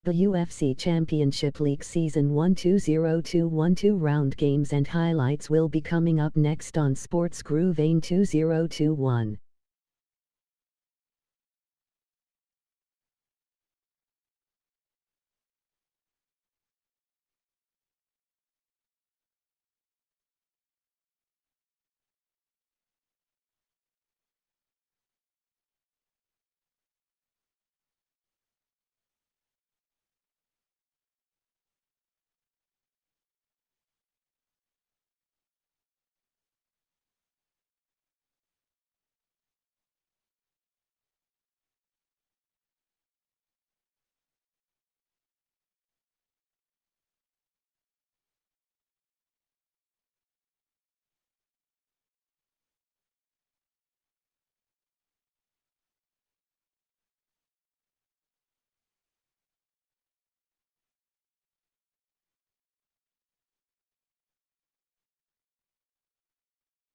The UFC Championship League Season 1 2021 round games and highlights will be coming up next on Sports Groove AIN 2021.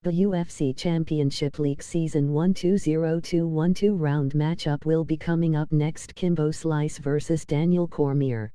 The UFC Championship League Season 1 2021 round matchup will be coming up next. Kimbo Slice vs Daniel Cormier.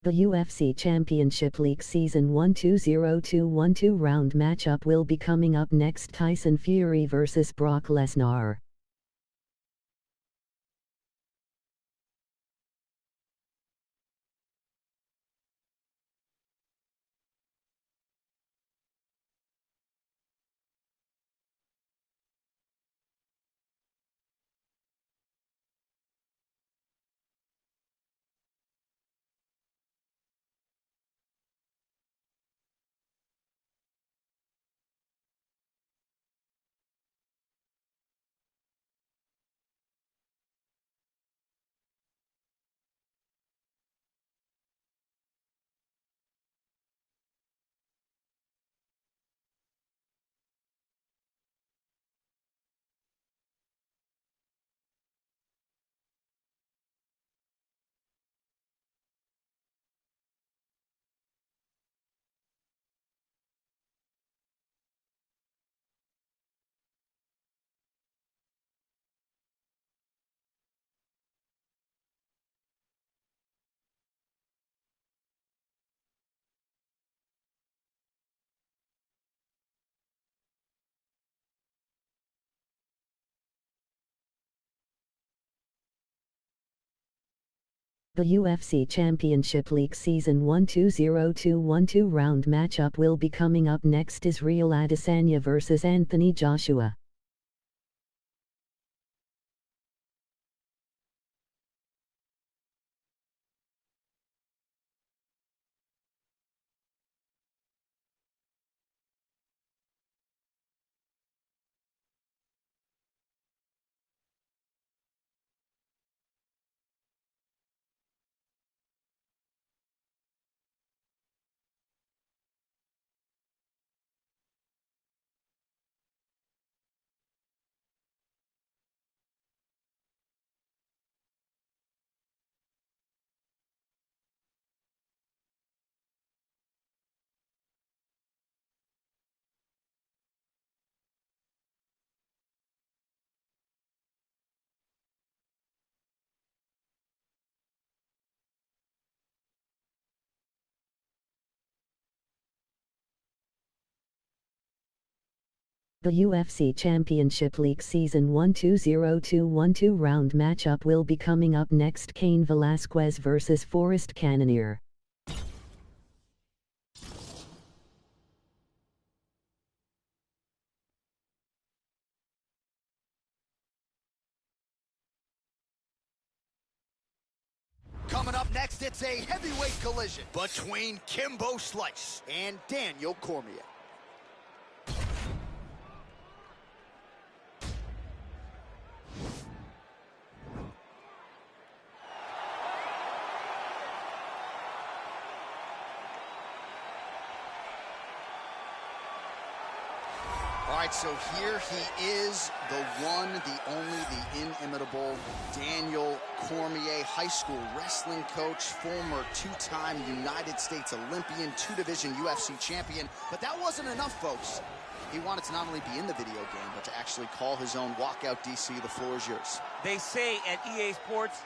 The UFC Championship League Season 1 2021 round matchup will be coming up next. Tyson Fury vs Brock Lesnar. The UFC Championship League Season 1 2021 round matchup will be coming up next. Israel Adesanya vs Anthony Joshua. The UFC Championship League Season 1-2-0-2-1-2 round matchup will be coming up next. Cain Velasquez vs. Forrest Cannonier. Coming up next, it's a heavyweight collision between Kimbo Slice and Daniel Cormier. All right, so here he is, the one, the only, the inimitable Daniel Cormier, high school wrestling coach, former two-time United States Olympian, two-division UFC champion. But that wasn't enough, folks. He wanted to not only be in the video game, but to actually call his own Walkout DC. The floor is yours. They say at EA Sports,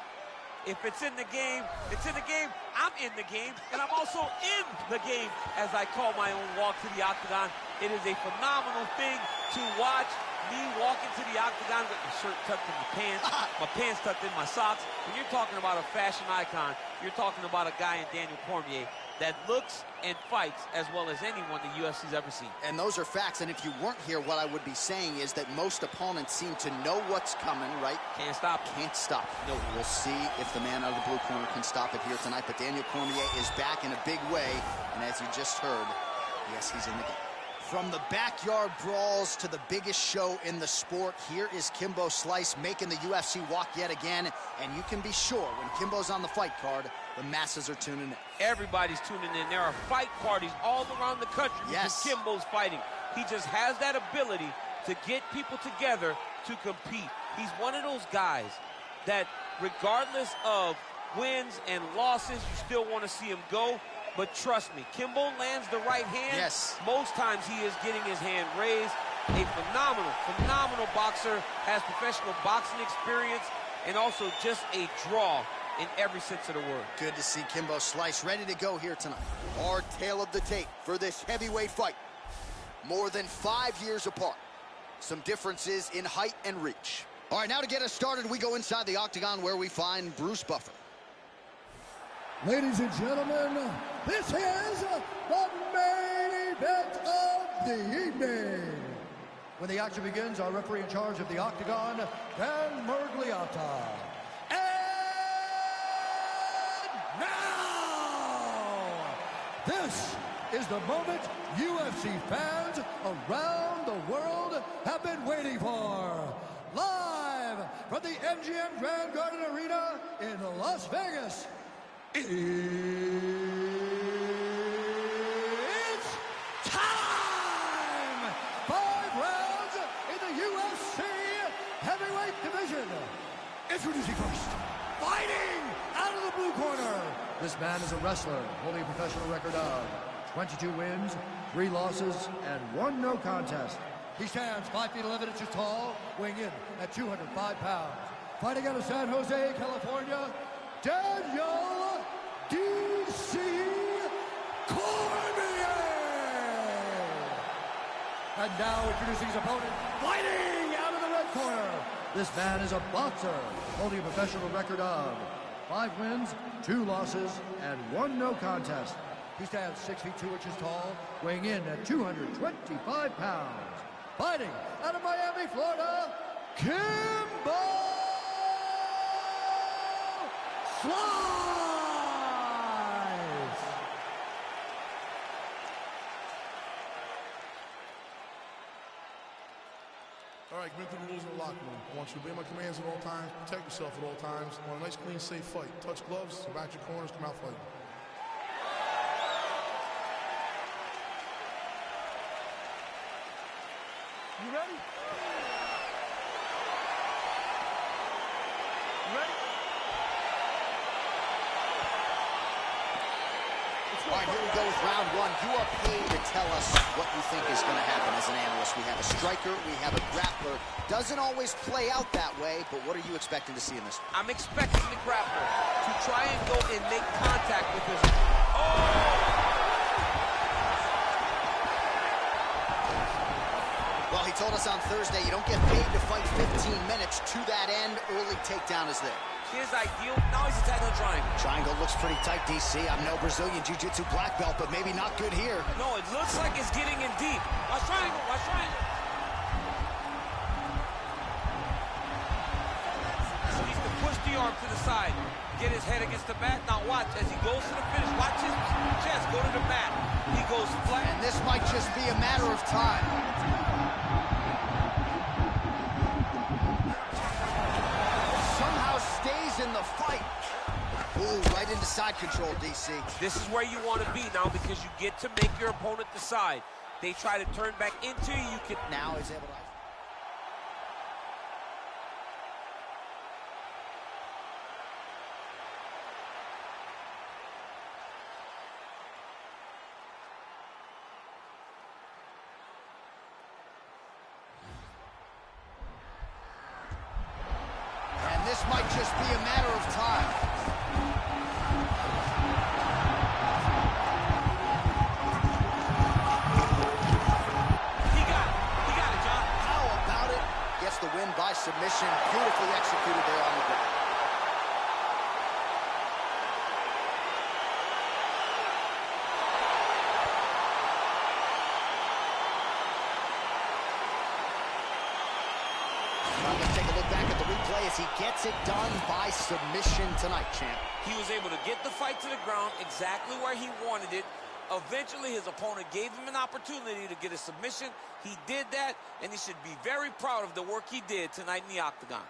if it's in the game, it's in the game. I'm in the game, and I'm also in the game as I call my own walk to the octagon. It is a phenomenal thing to watch me walk into the octagon with my shirt tucked in my pants tucked in my socks. When you're talking about a fashion icon, you're talking about a guy in Daniel Cormier that looks and fights as well as anyone the UFC's ever seen. And those are facts, and if you weren't here, what I would be saying is that most opponents seem to know what's coming, right? Can't stop. Can't stop. No, we'll see if the man out of the blue corner can stop it here tonight, but Daniel Cormier is back in a big way, and as you just heard, yes, he's in the game. From the backyard brawls to the biggest show in the sport, here is Kimbo Slice making the UFC walk yet again. And you can be sure when Kimbo's on the fight card, the masses are tuning in. Everybody's tuning in. There are fight parties all around the country because Kimbo's fighting. He just has that ability to get people together to compete. He's one of those guys that regardless of wins and losses, you still want to see him go. But trust me, Kimbo lands the right hand. Yes. Most times he is getting his hand raised. A phenomenal boxer, has professional boxing experience, and also just a draw in every sense of the word. Good to see Kimbo Slice ready to go here tonight. Our tale of the tape for this heavyweight fight. More than 5 years apart. Some differences in height and reach. All right, now to get us started, we go inside the octagon where we find Bruce Buffer. Ladies and gentlemen, this is the main event of the evening. When the action begins, our referee in charge of the octagon, Dan Miragliotta. And now, this is the moment UFC fans around the world have been waiting for. Live from the MGM Grand Garden Arena in Las Vegas. It's time! 5 rounds in the UFC heavyweight division. Introducing first, fighting out of the blue corner. This man is a wrestler holding a professional record of 22 wins, 3 losses, and 1 no contest. He stands 5 feet 11 inches tall, weighing in at 205 pounds. Fighting out of San Jose, California, Daniel DC Cormier! And now introducing his opponent, fighting out of the red corner. This man is a boxer, holding a professional record of 5 wins, 2 losses, and 1 no contest. He stands 6 feet 2 inches tall, weighing in at 225 pounds. Fighting out of Miami, Florida, Kimbo Slice! All right, commit to the rules in the locker room. I want you to obey my commands at all times, protect yourself at all times. I want a nice, clean, safe fight. Touch gloves, back your corners, come out fighting. You ready? You ready? All right, here we go with round 1. You are paid to tell us what you think is going to happen as an analyst. We have a striker, we have a grappler. Doesn't always play out that way, but what are you expecting to see in this one? I'm expecting the grappler to try and go and make contact with his... Oh! Well, he told us on Thursday you don't get paid to fight 15 minutes. To that end, early takedown is there. His ideal, now he's attacking the triangle. Triangle looks pretty tight, DC. I'm no Brazilian Jiu-Jitsu black belt, but maybe not good here. No, it looks like it's getting in deep. Watch triangle, watch triangle. He needs to push the arm to the side. Get his head against the mat. Now watch, as he goes to the finish, watch his chest go to the mat. He goes flat. And this might just be a matter of time. Somehow stays in the fight. Ooh, right into side control, DC. This is where you want to be now because you get to make your opponent decide. They try to turn back into you. You can now is able to... This might just be a matter of time. He got it, John. How about it? Gets the win by submission. Beautifully executed there on the ground. Let's take a look back at the replay as he gets it done by submission tonight, champ. He was able to get the fight to the ground exactly where he wanted it. Eventually, his opponent gave him an opportunity to get a submission. He did that, and he should be very proud of the work he did tonight in the octagon.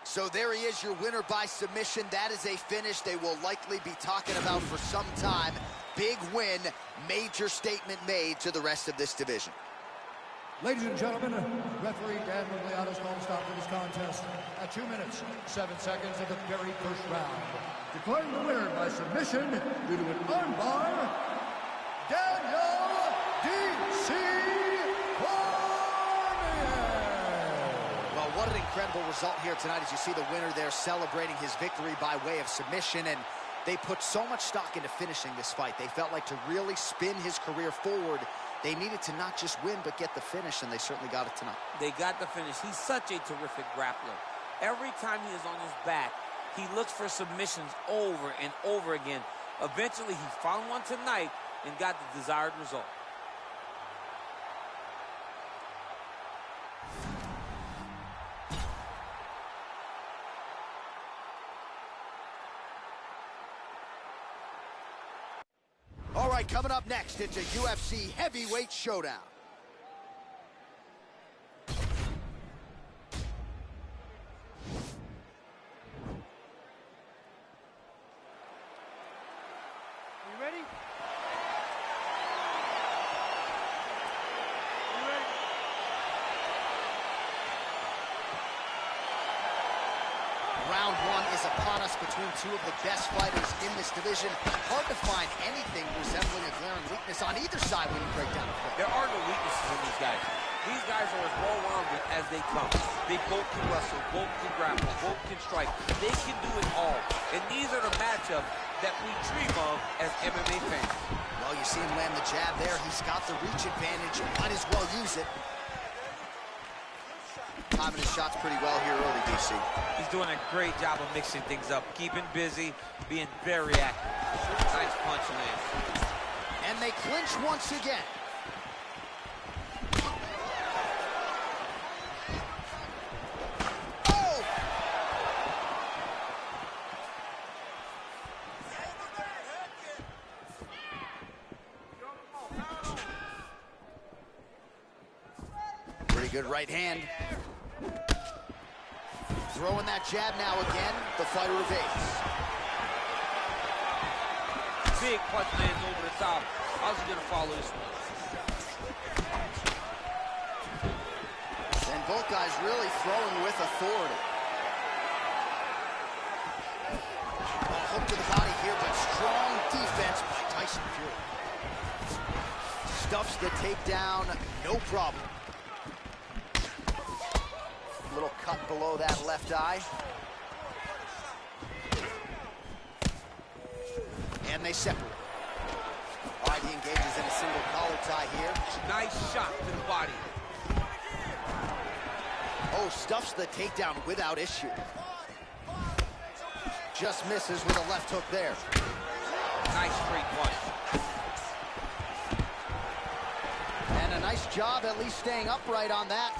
So there he is, your winner by submission. That is a finish they will likely be talking about for some time. Big win, major statement made to the rest of this division. Ladies and gentlemen, referee Dan Miragliotta's called a stop to this contest at 2 minutes, 7 seconds of the very first round. Declaring the winner by submission due to an armbar, Daniel D.C. Well, what an incredible result here tonight as you see the winner there celebrating his victory by way of submission. And they put so much stock into finishing this fight. They felt like to really spin his career forward, they needed to not just win, but get the finish, and they certainly got it tonight. They got the finish. He's such a terrific grappler. Every time he is on his back, he looks for submissions over and over again. Eventually, he found one tonight and got the desired result. All right, coming up next, it's a UFC heavyweight showdown. You ready? You ready? Round one is upon us between two of the best fighters in this division. Hard to find anything resembling a glaring weakness on either side when you break down a fight. There are no weaknesses in these guys. These guys are as well-rounded as they come. They both can wrestle, both can grapple, both can strike. They can do it all. And these are the matchups that we dream of as MMA fans. Well, you see him land the jab there. He's got the reach advantage. Might as well use it. Timing his shots pretty well here early, DC. He's doing a great job of mixing things up, keeping busy, being very active. Nice punch lands. And they clinch once again. Oh! Pretty good right hand. Throwing that jab now again. The fighter evades. Big punch lands over the top. How's he gonna follow this one? And both guys really throwing with authority. Hook to the body here, but strong defense by Tyson Fury. Stuffs the takedown, no problem. Little cut below that left eye. And they separate. All right, he engages in a single collar tie here. Nice shot to the body. Oh, stuffs the takedown without issue. Just misses with a left hook there. Nice straight punch. And a nice job at least staying upright on that.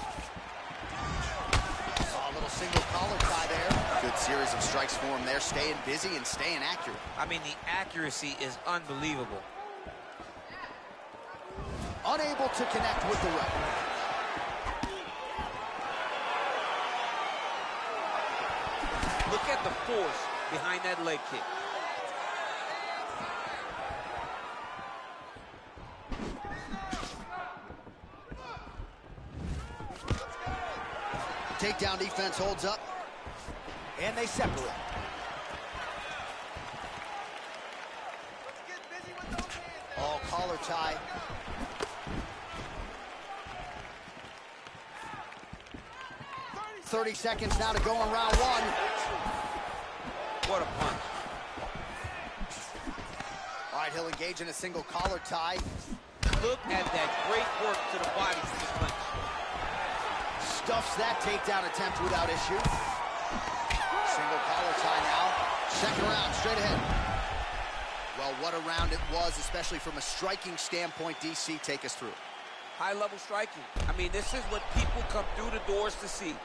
Oh, a little single collar tie there. Good series of strikes for him there, staying busy and staying accurate. I mean, the accuracy is unbelievable. Unable to connect with the right. Look at the force behind that leg kick. Takedown defense holds up. And they separate. Oh, collar tie. .30 seconds now to go in round one. What a punch. All right, he'll engage in a single collar tie. Look at that great work to the body from the clinch. Stuffs that takedown attempt without issue. Single collar tie now. Second round, straight ahead. Well, what a round it was, especially from a striking standpoint. DC, take us through. High-level striking. I mean, this is what people come through the doors to see.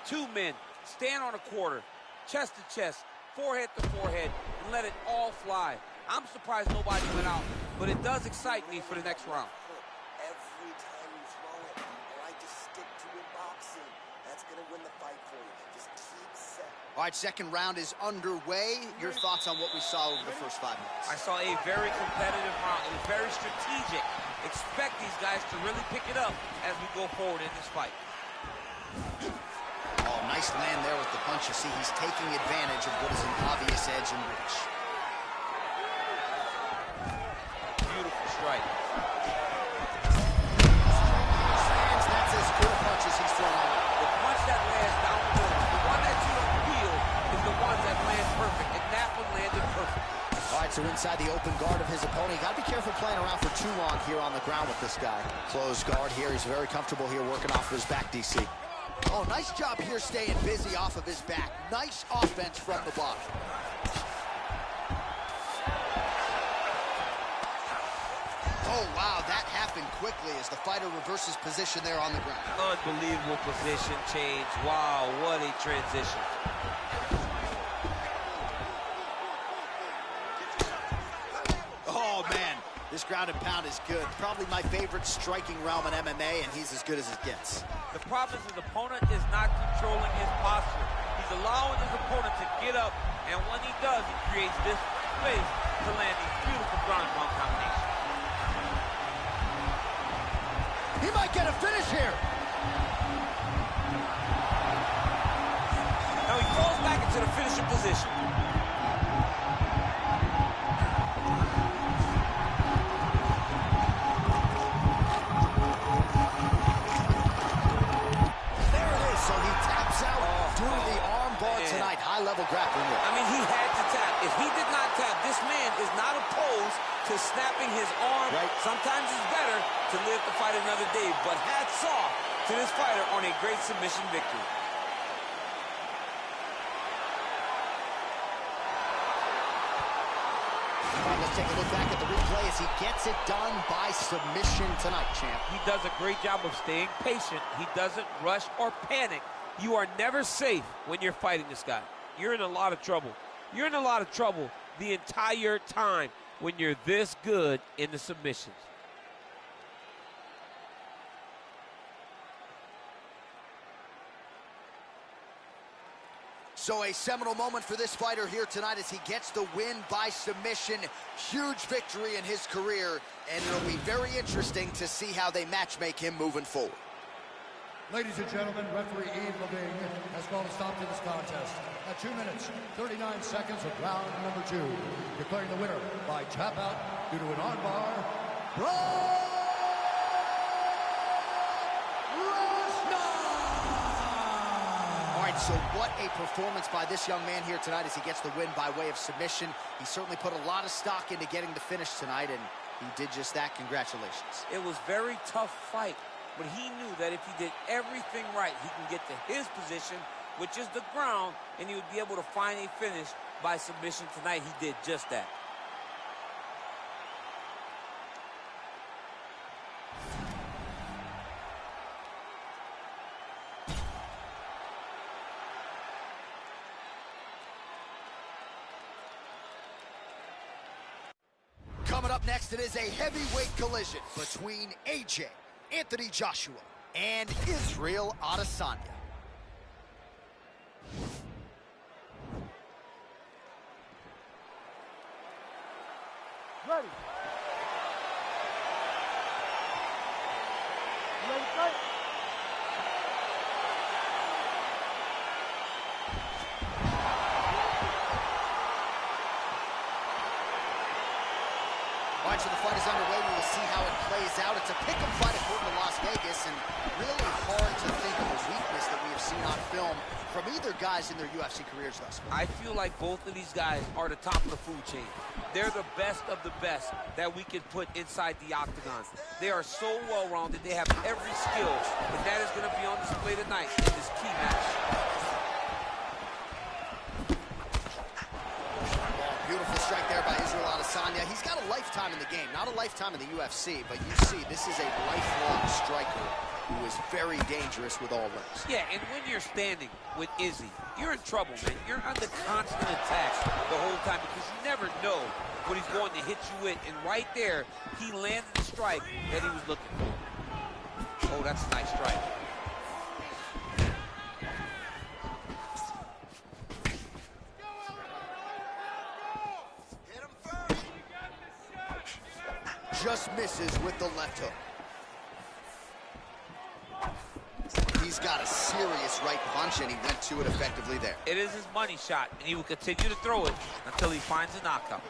Two men stand on a quarter, chest to chest, forehead to forehead, and let it all fly. I'm surprised nobody went out, but it does excite me for the next round. Every time you throw it, I like to stick to your boxing. That's going to win the fight for you. Just keep set. All right, second round is underway. Your thoughts on what we saw over the first 5 minutes? I saw a very competitive round. It was very strategic. Expect these guys to really pick it up as we go forward in this fight. Oh, nice land there with the punch. You see, he's taking advantage of what is an obvious edge and reach. Beautiful strike. That's as good a punch as he's thrown out. The punch that lands down the middle, the one that you don't feel, is the one that lands perfect, and that one landed perfect. All right, so inside the open guard of his opponent. Got to be careful playing around for too long here on the ground with this guy. Closed guard here. He's very comfortable here working off of his back, DC. Oh, nice job here staying busy off of his back. Nice offense from the bottom. Oh, wow, that happened quickly as the fighter reverses position there on the ground. Unbelievable position change. Wow, what a transition. Oh, man, this ground and pound is good. Probably my favorite striking realm in MMA, and he's as good as it gets. The problem is his opponent is not controlling his posture. He's allowing his opponent to get up, and when he does, he creates this space to land these beautiful ground and pound combinations. He might get a finish here. Now he falls back into the finishing position. High-level grappling work. I mean, he had to tap. If he did not tap, this man is not opposed to snapping his arm. Right. Sometimes it's better to live to fight another day, but hats off to this fighter on a great submission victory. All right, let's take a look back at the replay as he gets it done by submission tonight, champ. He does a great job of staying patient. He doesn't rush or panic. You are never safe when you're fighting this guy. You're in a lot of trouble. You're in a lot of trouble the entire time when you're this good in the submissions. So a seminal moment for this fighter here tonight as he gets the win by submission. Huge victory in his career, and it'll be very interesting to see how they matchmake him moving forward. Ladies and gentlemen, referee Yves Levine has called a stop to this contest at 2 minutes, 39 seconds of round number 2, declaring the winner by tap out due to an armbar, Brock Lesnar! All right, right, so what a performance by this young man here tonight as he gets the win by way of submission. He certainly put a lot of stock into getting the finish tonight, and he did just that. Congratulations. It was a very tough fight, but he knew that if he did everything right, he can get to his position, which is the ground, and he would be able to find a finish by submission tonight. He did just that. Coming up next, it is a heavyweight collision between AJ, Anthony Joshua, and Israel Adesanya. Ready. You ready to fight? All right, so the fight is underway. We will see how it plays out. It's a pick-em fight according to Las Vegas, and really hard to think of a weakness that we have seen on film from either guys in their UFC careers thus far. I feel like both of these guys are the top of the food chain. They're the best of the best that we can put inside the octagon. They are so well-rounded. They have every skill, and that is going to be on display tonight in this key match. Beautiful strike there by Israel Adesanya. He's got a lifetime in the game, not a lifetime in the UFC, but you see, this is a lifelong striker who is very dangerous with all limbs. Yeah, and when you're standing with Izzy, you're in trouble, man. You're under constant attack the whole time because you never know what he's going to hit you with. And right there, he landed the strike that he was looking for. Oh, that's a nice strike. Just misses with the left hook. He's got a serious right punch, and he went to it effectively there. It is his money shot, and he will continue to throw it until he finds a knockout.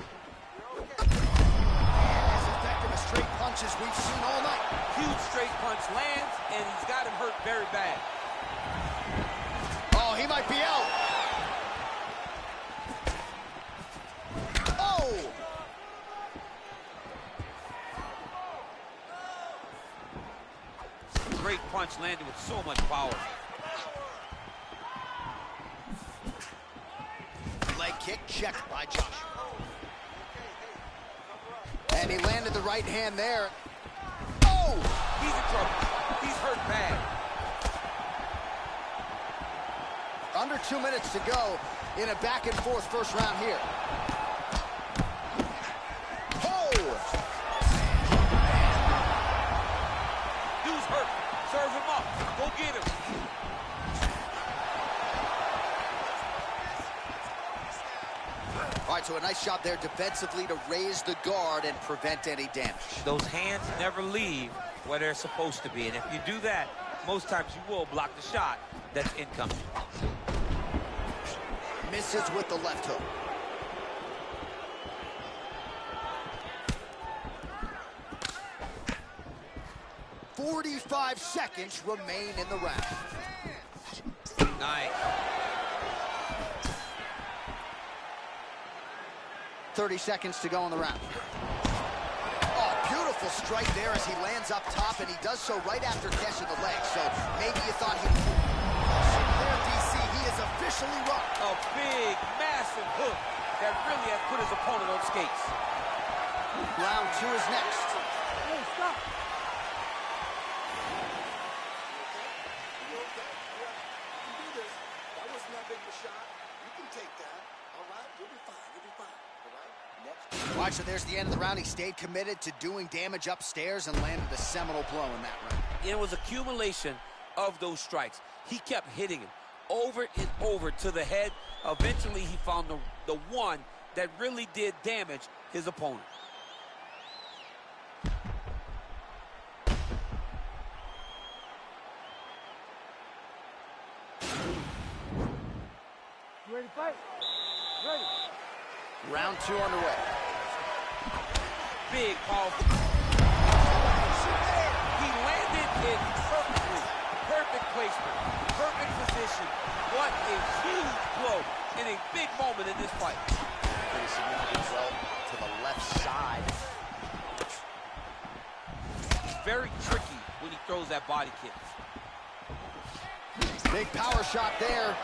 And as effective as straight punches we've seen all night. Huge straight punch lands, and he's got him hurt very bad. Oh, he might be out. Oh! Great punch landed with so much power. Leg kick checked by Joshua. And he landed the right hand there. Oh! He's in trouble. He's hurt bad. Under 2 minutes to go in a back-and-forth first round here. Oh! Dude's hurt. Serve him up. Go get him. All right, so a nice job there defensively to raise the guard and prevent any damage. Those hands never leave where they're supposed to be. And if you do that, most times you will block the shot that's incoming. Misses with the left hook. "45 seconds remain in the round." Nice. 30 seconds to go in the round. Oh, beautiful strike there as he lands up top, and he does so right after catching the leg. So maybe you thought he... There, DC, he is officially run. A big, massive hook that really has put his opponent on skates. Round 2 is next. Hey, stop. All right, so there's the end of the round. He stayed committed to doing damage upstairs and landed a seminal blow in that round. It was accumulation of those strikes. He kept hitting him over and over to the head. Eventually, he found the one that really did damage his opponent. You ready to fight? Ready. Round 2 underway. Big, powerful. He landed it perfectly. Perfect placement. Perfect position. What very tricky when he throws that body kick. Big power shot there.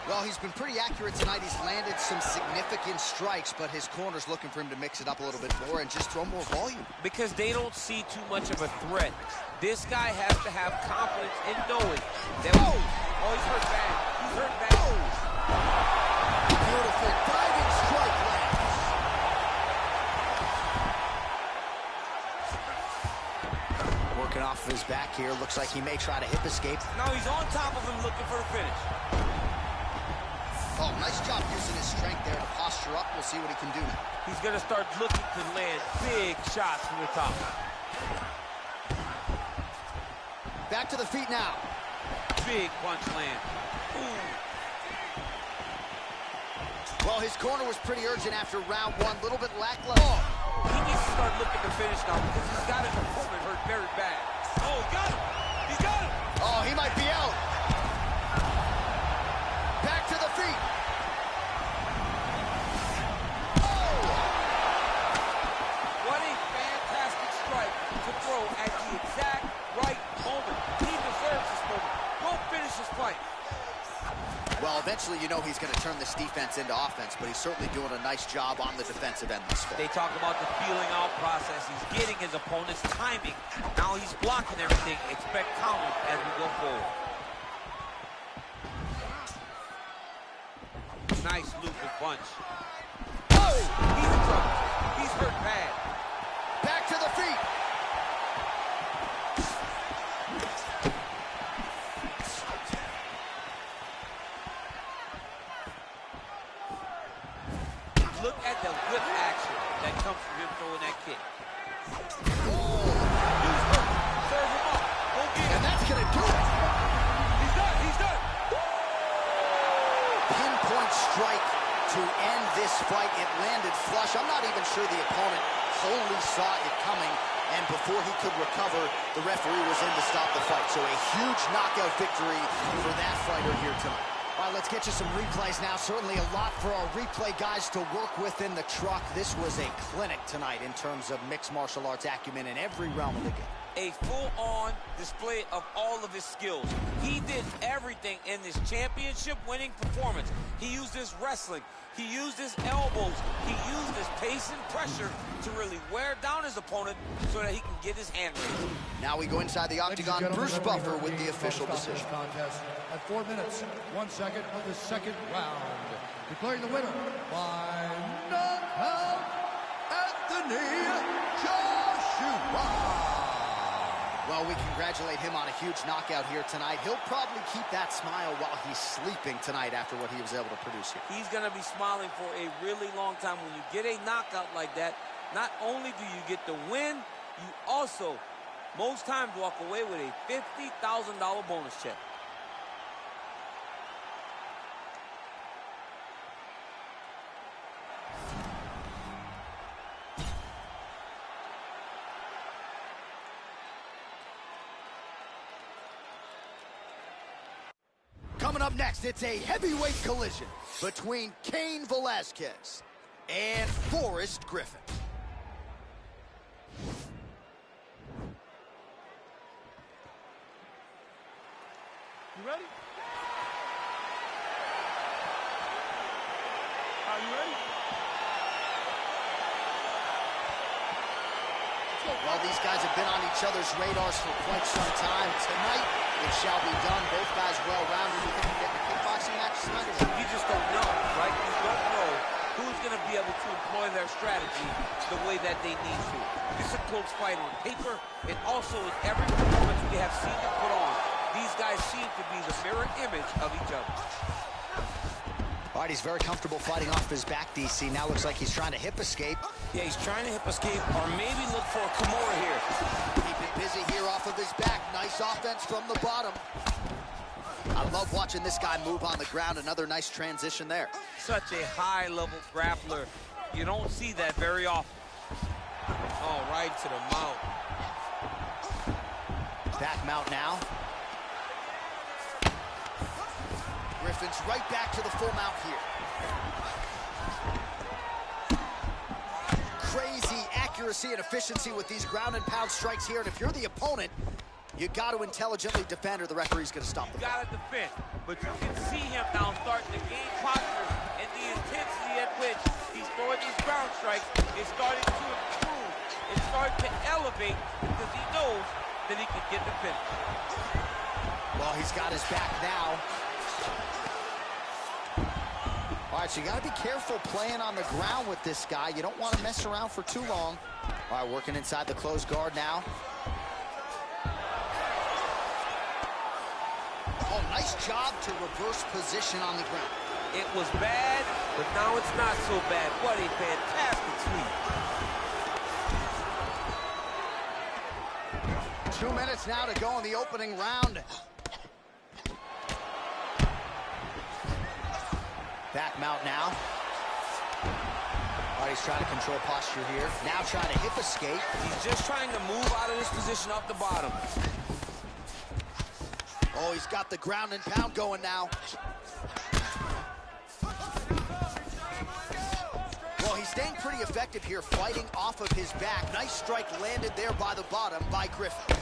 Well, he's been pretty accurate tonight. He's landed some significant strikes, but his corner's looking for him to mix it up a little bit more and just throw more volume. Because they don't see too much of a threat. This guy has to have confidence in knowing that... Oh, he's hurt bad. He's hurt bad. Beautiful diving strike lands. Working off of his back here. Looks like he may try to hip escape. No, he's on top of him looking for the finish. Oh, nice job using his strength there to posture up. We'll see what he can do now. He's going to start looking to land big shots from the top. Back to the feet now. Big punch land. Ooh. Well, his corner was pretty urgent after round one. A little bit lackluster. Oh, he needs to start looking to finish now because he's got his opponent hurt very bad. Oh, he got him. He's got him. Oh, he might be out. Back to the feet. Oh! What a fantastic strike to throw at the exact right moment. He deserves this moment. Go finish his fight. Well, eventually you know he's going to turn this defense into offense, but he's certainly doing a nice job on the defensive end this far. They talk about the feeling out process. He's getting his opponent's timing. Now he's blocking everything. Expect counters as we go forward. Nice looping punch. Oh! He's in trouble. He's hurt bad. Back to the feet. Look at the whip action that comes from him throwing that kick. Oh! He's hurt. Serve him up. Go get him. And that's going to do it. He's done. He's done. Pinpoint strike to end this fight. It landed flush. I'm not even sure the opponent wholly saw it coming, and before he could recover, the referee was in to stop the fight. So a huge knockout victory for that fighter here tonight. All right, let's get you some replays now. Certainly a lot for our replay guys to work with in the truck. This was a clinic tonight in terms of mixed martial arts acumen in every realm of the game. A full-on display of all of his skills. He did everything in this championship-winning performance. He used his wrestling. He used his elbows. He used his pace and pressure to really wear down his opponent so that he can get his hand raised. Now we go inside the octagon. Bruce Buffer with the official decision. Contest at 4 minutes, 1 second of the second round. Declaring the winner by knockout at the knee, Joshua. Well, we congratulate him on a huge knockout here tonight. He'll probably keep that smile while he's sleeping tonight after what he was able to produce here. He's going to be smiling for a really long time. When you get a knockout like that, not only do you get the win, you also, most times, walk away with a $50,000 bonus check. Coming up next, it's a heavyweight collision between Cain Velasquez and Forrest Griffin. You ready? Are you ready? Well, these guys have been on each other's radars for quite some time. Tonight, it shall be done. Both guys well-rounded. You think we get the kickboxing match tonight? You just don't know, right? You don't know who's going to be able to employ their strategy the way that they need to. This is a close fight on paper, and also in every performance we have seen them put on, these guys seem to be the mirror image of each other. All right, he's very comfortable fighting off his back, DC. Now looks like he's trying to hip escape. Yeah, he's trying to hip escape or maybe look for a Kimura here. Keeping busy here off of his back. Nice offense from the bottom. I love watching this guy move on the ground. Another nice transition there. Such a high-level grappler. You don't see that very often. Oh, right to the mouth. Back mount now. Griffin's right back to the full mount here. Crazy accurate accuracy and efficiency with these ground and pound strikes here. And if you're the opponent, you got to intelligently defend or the referee's going to stop the You got to defend. But you can see him now starting to gain posture, and the intensity at which he's throwing these ground strikes is starting to improve. It's starting to elevate because he knows that he can get the finish. Well, he's got his back now. All right, so you got to be careful playing on the ground with this guy. You don't want to mess around for too long. All right, working inside the closed guard now. Oh, nice job to reverse position on the ground. It was bad, but now it's not so bad. What a fantastic sweep. 2 minutes now to go in the opening round. Back mount now. All right, he's trying to control posture here. Now trying to hip escape. He's just trying to move out of this position off the bottom. Oh, he's got the ground and pound going now. Well, he's staying pretty effective here, fighting off of his back. Nice strike landed there by the bottom by Griffin.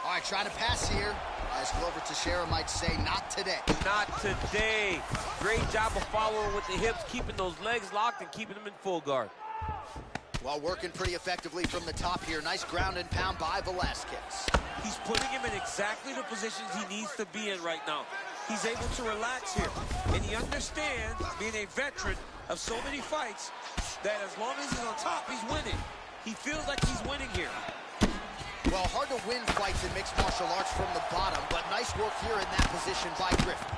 All right, trying to pass here. As Glover Teixeira might say, not today. Not today. Great job of following with the hips, keeping those legs locked and keeping them in full guard. Well, working pretty effectively from the top here. Nice ground and pound by Velasquez. He's putting him in exactly the positions he needs to be in right now. He's able to relax here. And he understands, being a veteran of so many fights, that as long as he's on top, he's winning. He feels like he's winning here. Well, hard to win fights in mixed martial arts from the bottom, but nice work here in that position by Griffin.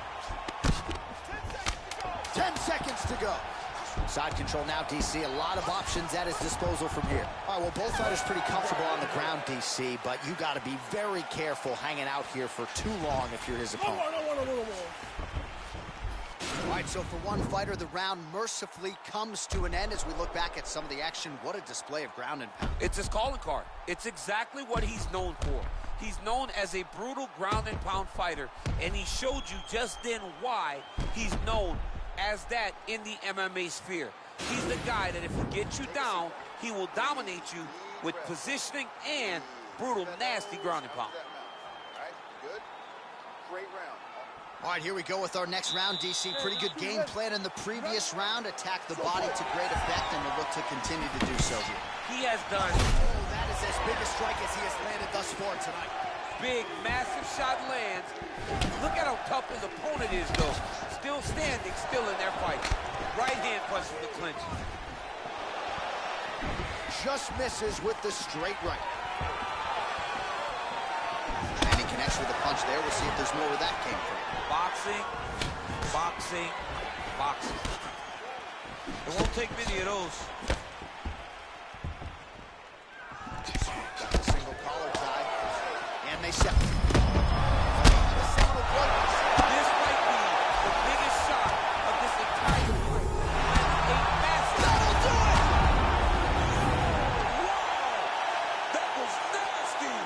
10 seconds to go. Side control now, DC. A lot of options at his disposal from here. All right, well, both fighters pretty comfortable on the ground, DC, but you got to be very careful hanging out here for too long if you're his opponent. All right, so for one fighter, the round mercifully comes to an end as we look back at some of the action. What a display of ground and pound. It's his calling card. It's exactly what he's known for. He's known as a brutal ground and pound fighter, and he showed you just then why he's known as that in the MMA sphere. He's the guy that if he gets you down, he will dominate you with positioning and brutal, nasty ground and pound. All right, good. Great round. All right, here we go with our next round, DC. Pretty good game plan in the previous round. Attack the body to great effect, and will look to continue to do so here. He has done Oh, that is as big a strike as he has landed thus far tonight. big, massive shot lands. Look at how tough his opponent is, though. Still standing, still in their fight. Right hand punches the clinch. Just misses with the straight right. And he connects with a punch there. We'll see if there's more where that came from. Boxing, boxing, boxing. It won't take many of those. Got the single collar tie. And they set. The seminal blood. This might be the biggest shot of this entire fight. A massive... That'll do it! Whoa! That was nasty!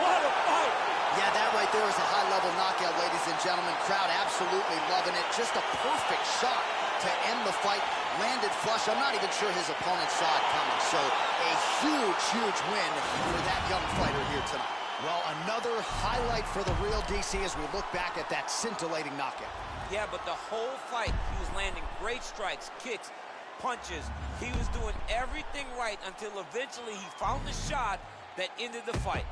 What a fight! Yeah, that right there is a high-level knockout, ladies and gentlemen. Crowd absolutely loving it. Just a perfect shot to end the fight. Landed flush. I'm not even sure his opponent saw it coming. So a huge, huge win for that young fighter here tonight. Well, another highlight for the real DC as we look back at that scintillating knockout. Yeah, but the whole fight, he was landing great strikes, kicks, punches. He was doing everything right until eventually he found the shot that ended the fight.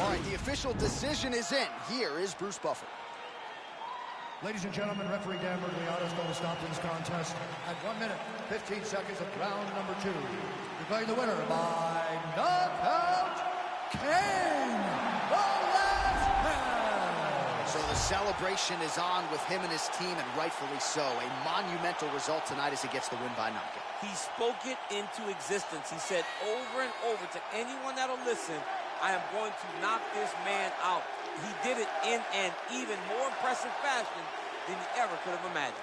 All right, the official decision is in. Here is Bruce Buffer. Ladies and gentlemen, referee Dan Miragliotta is going to stop this contest at 1 minute, 15 seconds of round number 2. Declaring the winner by knockout, Cain Velasquez. So the celebration is on with him and his team, and rightfully so. A monumental result tonight as he gets the win by knockout. He spoke it into existence. He said over and over to anyone that'll listen, I am going to knock this man out. He did it in an even more impressive fashion than he ever could have imagined.